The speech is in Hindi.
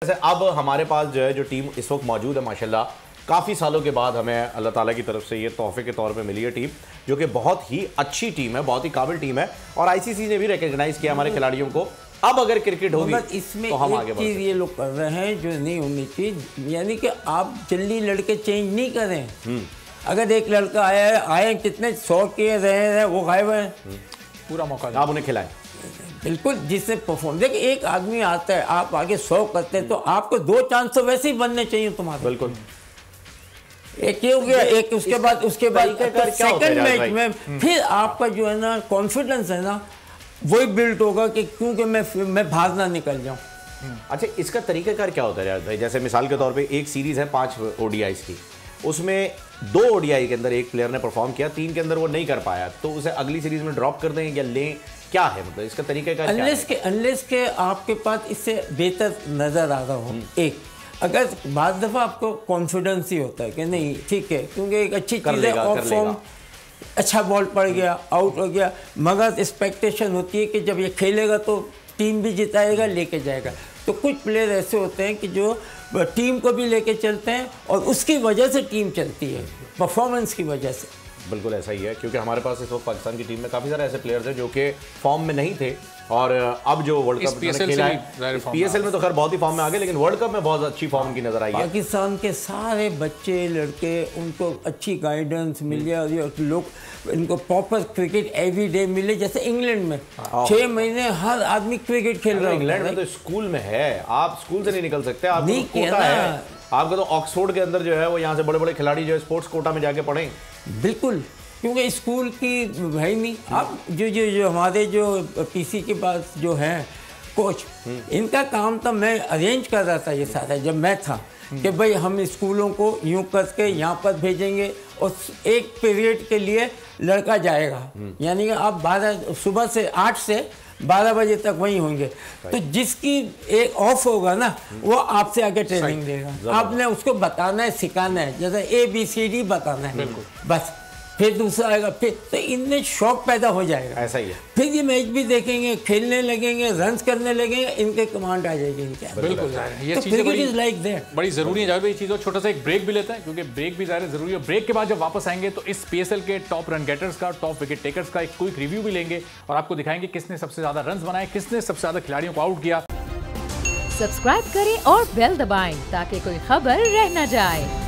वैसे अब हमारे पास जो है जो टीम इस वक्त मौजूद है माशाल्लाह काफ़ी सालों के बाद हमें अल्लाह ताला की तरफ से ये तोहफे के तौर पे मिली है टीम जो कि बहुत ही अच्छी टीम है, बहुत ही काबिल टीम है और आईसीसी ने भी रिकग्नाइज किया हमारे खिलाड़ियों को। अब अगर क्रिकेट होगी इसमें तो हम आगे एक चीज़ ये लोग कर रहे हैं जो नहीं होनी चाहिए, यानी कि आप जल्दी लड़के चेंज नहीं करें। अगर एक लड़का आया है, आए कितने 100 के रहे हैं, वो गायब है, पूरा मौका आप उन्हें खिलाएं। बिल्कुल, जिससे परफॉर्म देखिए, एक आदमी आता है, आप आगे 100 करते हैं तो आपको 2 चांस तो वैसे ही बनने चाहिए तुम्हारे। बिल्कुल, एक ये हो गया, एक उसके बाद सेकंड मैच में फिर आपका जो है ना कॉन्फिडेंस है ना वही बिल्ड होगा कि क्योंकि मैं भाग ना निकल जाऊं। अच्छा, इसका तरीकाकार क्या होता है रियाज भाई? जैसे मिसाल के तौर पे एक सीरीज है 5 ओडीआईज की, उसमें 2 ओडीआई के अंदर एक प्लेयर ने परफॉर्म किया, 3 के अंदर वो नहीं कर पाया, तो उसे अगली सीरीज में ड्रॉप कर दें या लें, क्या है मतलब इसका तरीकाकार? अनलेस के आपके पास इससे बेहतर नजर आ रहा हो। एक अगर बाद दफ़ा आपको कॉन्फिडेंस ही होता है कि नहीं ठीक है, क्योंकि एक अच्छी चीज़ है, ऑफ फॉर्म अच्छा बॉल पड़ गया, आउट हो गया, मगर एक्सपेक्टेशन होती है कि जब ये खेलेगा तो टीम भी जिताएगा, लेके जाएगा। तो कुछ प्लेयर ऐसे होते हैं कि जो टीम को भी लेके चलते हैं और उसकी वजह से टीम चलती है, परफॉर्मेंस की वजह से। बिल्कुल ऐसा ही है, क्योंकि हमारे पास इस वक्त पाकिस्तान की टीम में काफ़ी सारे ऐसे प्लेयर्स हैं जो कि फॉर्म में नहीं थे और अब जो वर्ल्ड कप खेला है, पीएसएल में तो खैर बहुत ही फॉर्म में आ गए, लेकिन वर्ल्ड कप में बहुत अच्छी फॉर्म की नजर आई है। पाकिस्तान के सारे बच्चे लड़के, उनको अच्छी गाइडेंस मिले और लोग इनको प्रॉपर क्रिकेट एवरी डे मिले। जैसे इंग्लैंड में 6 महीने हर आदमी क्रिकेट खेल रहा है। इंग्लैंड में तो स्कूल में है, आप स्कूल से नहीं निकल सकते, आप कोटा है आपका, तो ऑक्सफोर्ड के अंदर जो है वो यहाँ से बड़े बड़े खिलाड़ी जो है स्पोर्ट्स कोटा में जाके पढ़ें। बिल्कुल, क्योंकि स्कूल की है नहीं। अब जो हमारे जो पीसी के पास जो हैं कोच, इनका काम था, मैं अरेंज कर रहा था ये सारा जब मैं था कि भाई हम स्कूलों को यूं करके यहाँ पर भेजेंगे और एक पीरियड के लिए लड़का जाएगा, यानी कि आप 12 सुबह से 8 से 12 बजे तक वहीं होंगे। तो जिसकी एक ऑफ होगा ना, वो आपसे आगे ट्रेनिंग देगा, आपने उसको बताना है, सिखाना है, जैसे ABCD बताना है बस। फिर दूसरा आएगा, फिर तो इनमें शौक पैदा हो जाएगा। ऐसा ही है, फिर ये मैच भी देखेंगे, खेलने लगेंगे, रन्स करने लगेंगे, इनके कमांड आ जाएगी इनके। बिल्कुल, ये चीज़ें बड़ी ज़रूरी है। भाई चीज़, छोटा सा एक ब्रेक भी लेता है क्योंकि ब्रेक भी ज़्यादा ज़रूरी है। ब्रेक के बाद जब वापस आएंगे तो इस PSL के टॉप रन गेटर्स का, टॉप विकेट टेकर्स का एक क्विक रिव्यू भी लेंगे और आपको दिखाएंगे किसने सबसे ज़्यादा रन बनाए, किसने सबसे ज़्यादा खिलाड़ियों को आउट किया। सब्सक्राइब करें और बेल दबाएं ताकि कोई खबर रह न जाए।